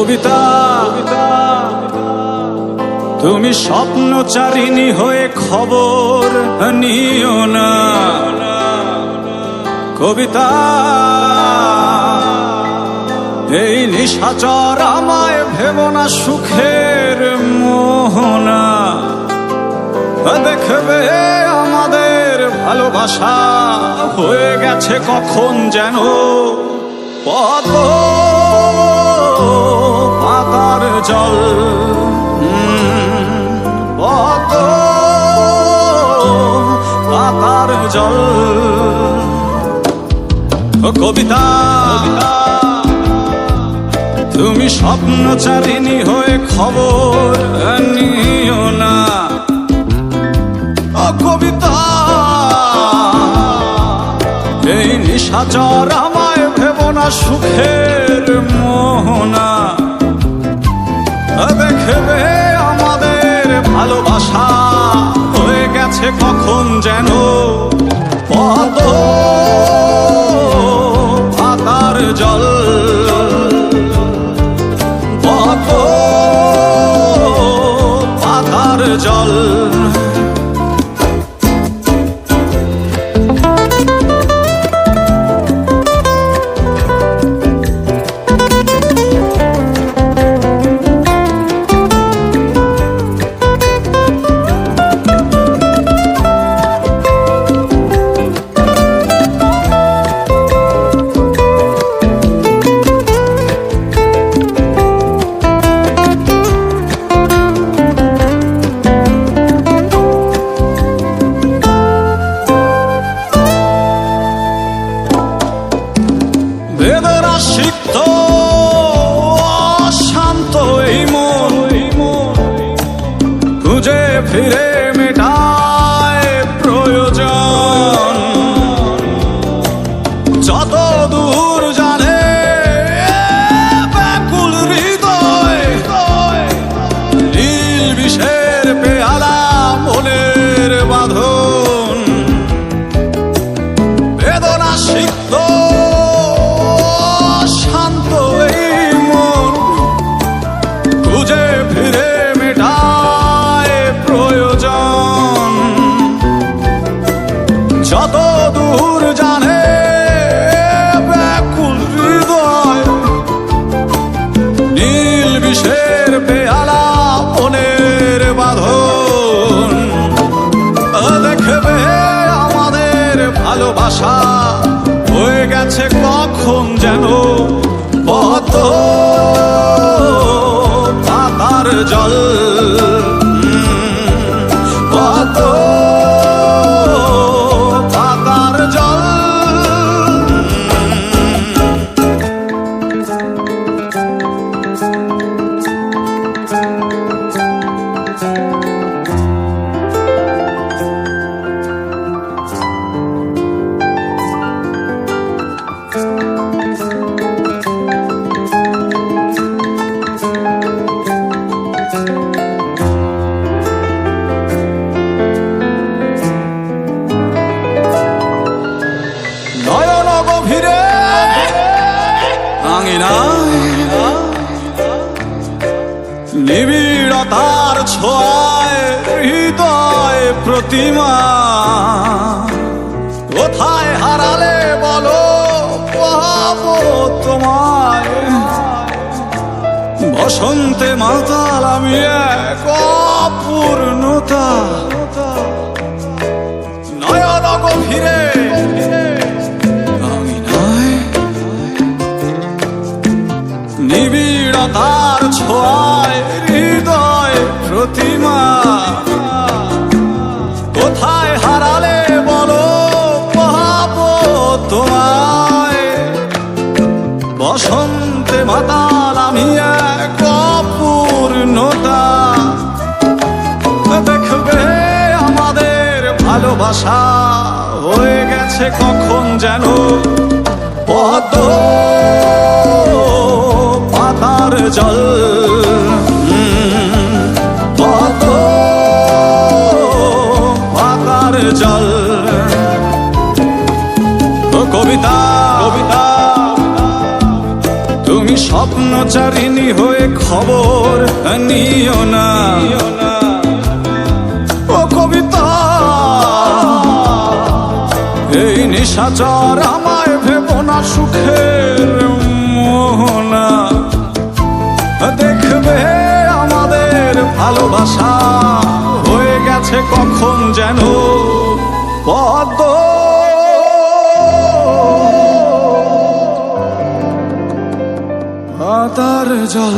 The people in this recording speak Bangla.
কবিতা তুমি স্বপ্নচারিণী হয়ে খবর নিও না। কবিতা এই নিশাচর আমায় ভেবো না সুখের মোহনা। দেখবে আমাদের ভালোবাসা হয়ে গেছে কখন যেন পদ্ম পাতার জল। পদ্ম পাতার জল। কবিতা তুমি স্বপ্নচারিণী হয়ে খবর নিও না। কবিতা এই নিশাচর আমায় ভেবো না সুখের মোহনা। দেখবে আমাদের ভালোবাসা হয়ে গেছে কখন যেন পদ্ম পাতার জল। পদ্ম পাতার জল। বেদনা সিক্ত অশান্ত এই মন খুঁজে ফিরে মেটায় প্রয়োজন। যত দূর জানে ব্যাকুল হৃদয় নীল বিষের পেয়ালা মনের বাঁধন। বেদনা সিক্ত খুঁজে ফিরে মেটায় প্রয়োজন। যত দূর জানে ব্যাকুল হৃদয় নীল বিষের পেয়ালা মনের বাঁধন। দেখবে আমাদের ভালোবাসা হয়ে গেছে কখন যেন পদ্ম পাতার জল। পদ্ম পাতার জল। নয়ন গভীরে নিবিড়তার ছোঁয়ায় হৃদয় প্রতিমা। কোথায় হারালে বলো পাবো তোমায়। বসন্তে মাতাল আমি এক অপূর্ণতা। নয়ন গভীরে নিবিড়তার ছোঁয়ায় হৃদয় প্রতিমা। কোথায় হারালে বলো পাবো তোমায়। বসন্তে মাতাল আমি এক অপূর্ণতা। দেখবে আমাদের ভালোবাসা হয়ে গেছে কখন যেন পদ্ম পাতার জল। পদ্ম পাতার জল। কবিতা তুমি স্বপ্নচারিণী হয়ে খবর নিও না ও কবিতা, এই নিশাচর আমায় ভেবো না সুখের মোহনা। দেখবে আমাদের ভালোবাসা হয়ে গেছে কখন যেন পদ্ম। পাতার জল